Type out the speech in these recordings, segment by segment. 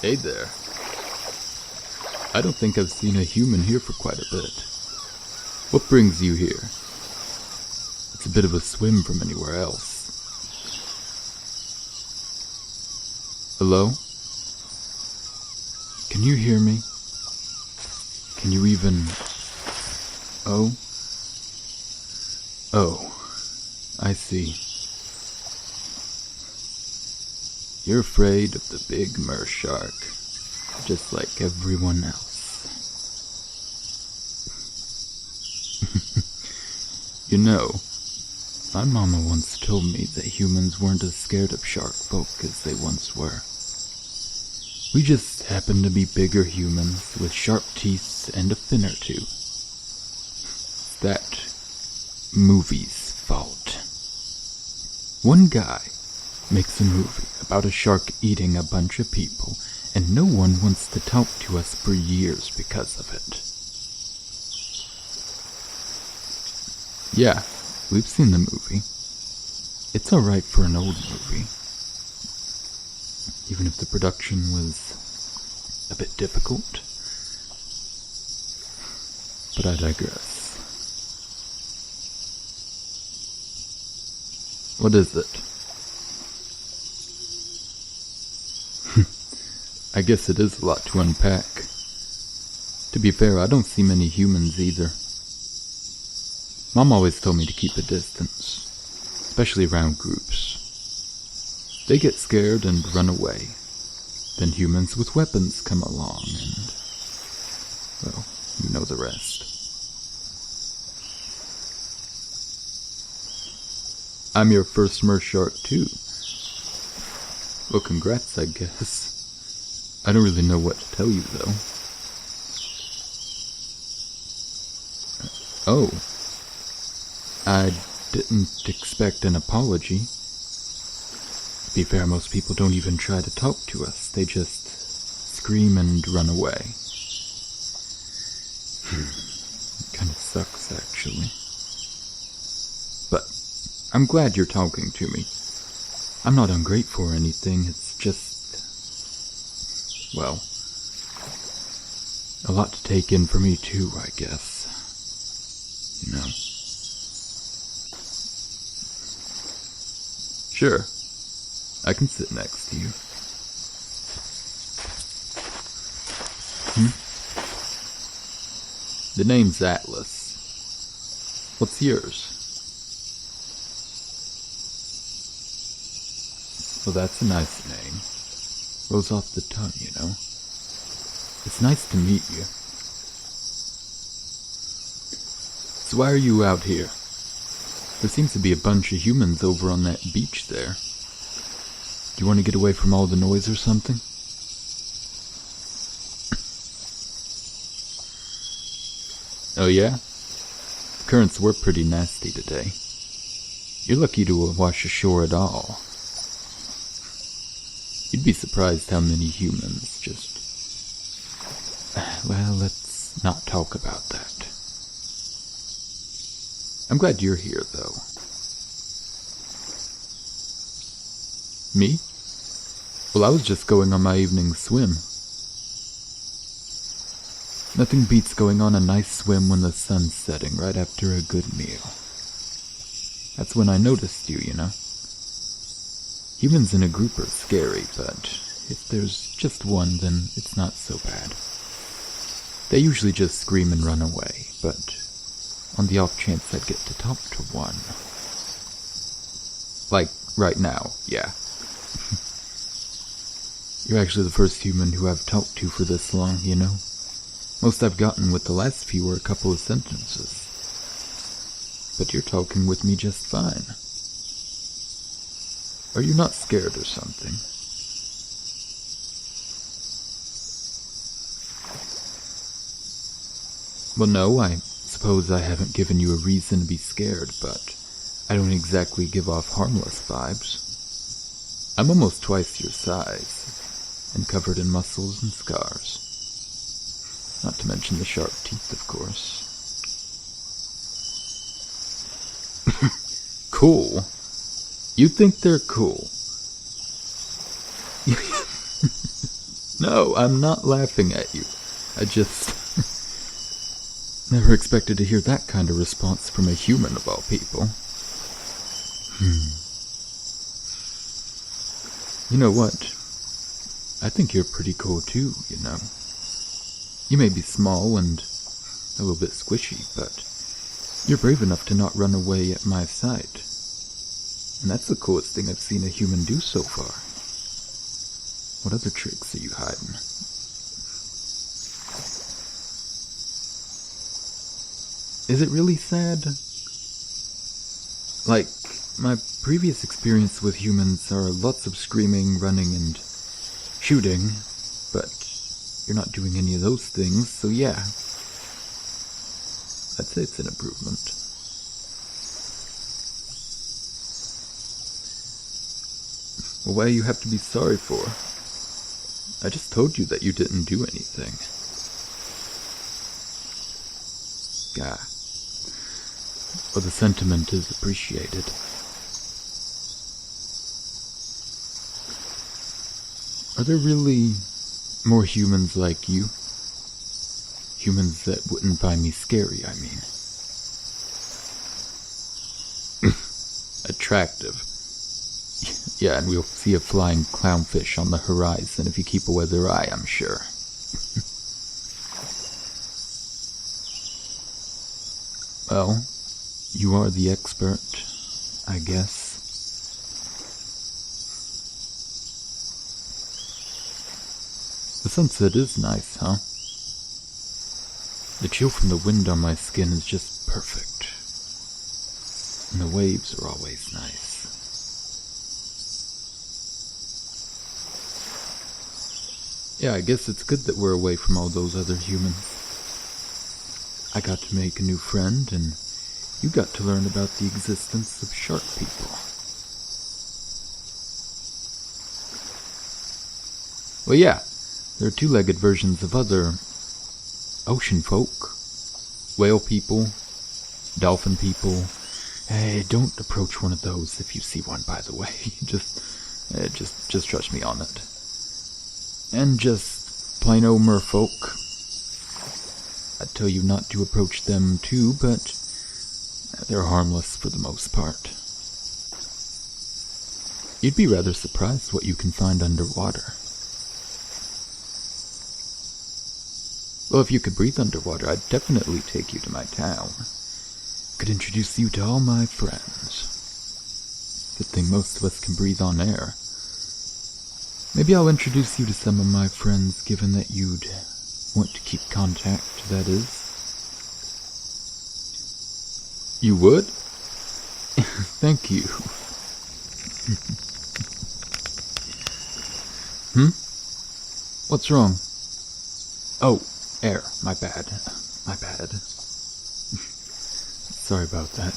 Hey there. I don't think I've seen a human here for quite a bit. What brings you here? It's a bit of a swim from anywhere else. Hello? Can you hear me? Can you even... Oh? Oh, I see. You're afraid of the big Mershark, just like everyone else. You know, my mama once told me that humans weren't as scared of shark folk as they once were. We just happen to be bigger humans with sharp teeth and a fin or two. It's that movie's fault. One guy makes a movie about a shark eating a bunch of people, and no one wants to talk to us for years because of it. Yeah, we've seen the movie. It's alright for an old movie. Even if the production was a bit difficult. But I digress. What is it? I guess it is a lot to unpack. To be fair, I don't see many humans either. Mom always told me to keep a distance, especially around groups. They get scared and run away. Then humans with weapons come along and, well, you know the rest. I'm your first Mershark too. Well, congrats, I guess. I don't really know what to tell you, though. Oh. I didn't expect an apology. To be fair, most people don't even try to talk to us. They just scream and run away. Kinda sucks, actually. But I'm glad you're talking to me. I'm not ungrateful or anything, it's just... well, a lot to take in for me too, I guess. You know. Sure, I can sit next to you. The name's Atlas. What's yours? Well, that's a nice name. Rolls off the tongue, you know. It's nice to meet you. So why are you out here? There seems to be a bunch of humans over on that beach there. Do you want to get away from all the noise or something? Oh yeah? The currents were pretty nasty today. You're lucky to wash ashore at all. You'd be surprised how many humans just... well, let's not talk about that. I'm glad you're here, though. Me? Well, I was just going on my evening swim. Nothing beats going on a nice swim when the sun's setting right after a good meal. That's when I noticed you, you know. Humans in a group are scary, but if there's just one, then it's not so bad. They usually just scream and run away, but on the off chance I'd get to talk to one. Like, right now, yeah. You're actually the first human who I've talked to for this long, you know? Most I've gotten with the last few were a couple of sentences. But you're talking with me just fine. Are you not scared or something? Well, no, I suppose I haven't given you a reason to be scared, but I don't exactly give off harmless vibes. I'm almost twice your size, and covered in muscles and scars. Not to mention the sharp teeth, of course. Cool? You think they're cool? No, I'm not laughing at you. I just never expected to hear that kind of response from a human of all people. You know what? I think you're pretty cool too, you know. You may be small and a little bit squishy, but you're brave enough to not run away at my side. And that's the coolest thing I've seen a human do so far. What other tricks are you hiding? Is it really sad? Like, my previous experience with humans are lots of screaming, running, and shooting, but you're not doing any of those things, so yeah. I'd say it's an improvement. Well, why do you have to be sorry for? I just told you that you didn't do anything. Gah. Well, the sentiment is appreciated. Are there really more humans like you? Humans that wouldn't find me scary, I mean. Attractive. Yeah, and we'll see a flying clownfish on the horizon if you keep a weather eye, I'm sure. Well, you are the expert, I guess. The sunset is nice, huh? The chill from the wind on my skin is just perfect. And the waves are always nice. Yeah, I guess it's good that we're away from all those other humans. I got to make a new friend, and you got to learn about the existence of shark people. Well, yeah, there are two-legged versions of other ocean folk. Whale people, dolphin people. Hey, don't approach one of those if you see one, by the way. Just trust me on it. And just plain old merfolk. I'd tell you not to approach them too, but they're harmless for the most part. You'd be rather surprised what you can find underwater. Well, if you could breathe underwater, I'd definitely take you to my town. Could introduce you to all my friends. Good thing most of us can breathe on air. Maybe I'll introduce you to some of my friends, given that you'd want to keep contact, that is. You would? Thank you. What's wrong? Oh, air. My bad. Sorry about that.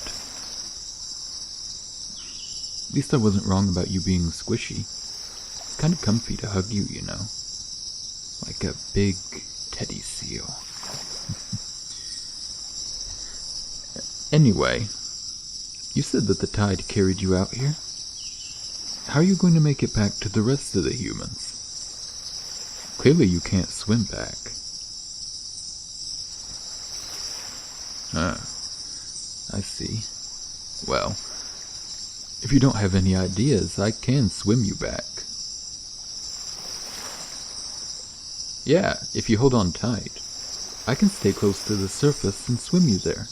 At least I wasn't wrong about you being squishy. It's kind of comfy to hug you, you know. Like a big teddy seal. Anyway, you said that the tide carried you out here. How are you going to make it back to the rest of the humans? Clearly you can't swim back. I see. Well, if you don't have any ideas, I can swim you back. Yeah, if you hold on tight, I can stay close to the surface and swim you there.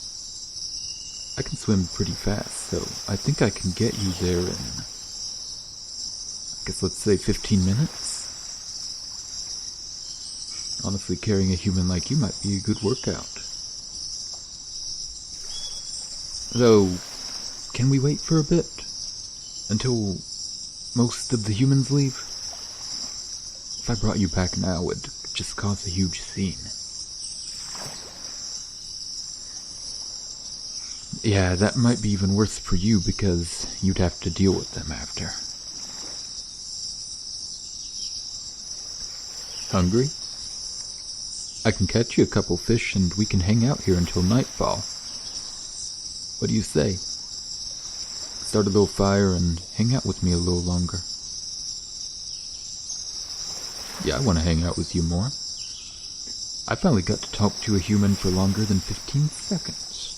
I can swim pretty fast, so I think I can get you there in, I guess let's say 15 minutes. Honestly, carrying a human like you might be a good workout. Though, can we wait for a bit? Until most of the humans leave? If I brought you back now, it would just cause a huge scene. Yeah, that might be even worse for you because you'd have to deal with them after. Hungry? I can catch you a couple fish and we can hang out here until nightfall. What do you say? Start a little fire and hang out with me a little longer. Yeah, I want to hang out with you more. I finally got to talk to a human for longer than 15 seconds.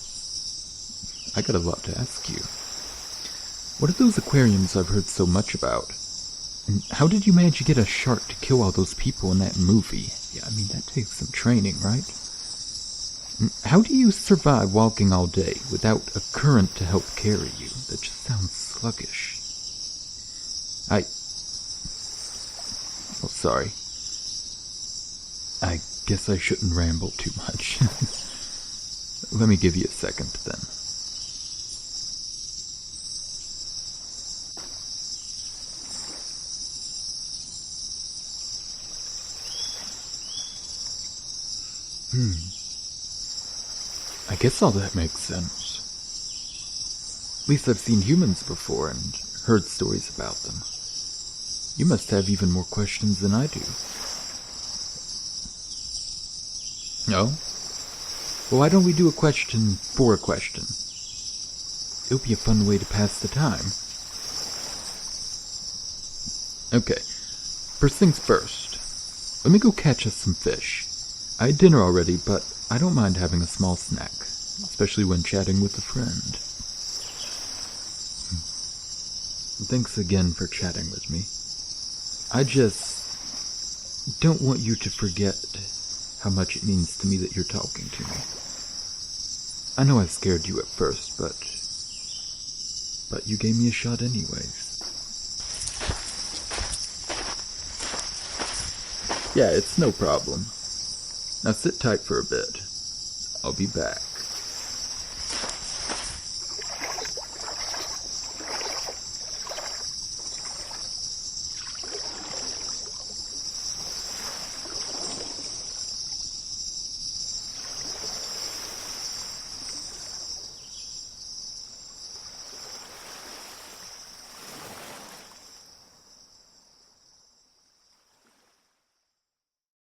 I got a lot to ask you. What are those aquariums I've heard so much about? And how did you manage to get a shark to kill all those people in that movie? Yeah, I mean, that takes some training, right? And how do you survive walking all day without a current to help carry you? That just sounds sluggish. Oh, sorry. I guess I shouldn't ramble too much. Let me give you a second, then. I guess all that makes sense. At least I've seen humans before and heard stories about them. You must have even more questions than I do. No? Well, why don't we do a question for a question? It'll be a fun way to pass the time. Okay, first things first. Let me go catch us some fish. I had dinner already, but I don't mind having a small snack, especially when chatting with a friend. Thanks again for chatting with me. I just don't want you to forget how much it means to me that you're talking to me. I know I scared you at first, but you gave me a shot anyways. Yeah, it's no problem. Now sit tight for a bit. I'll be back.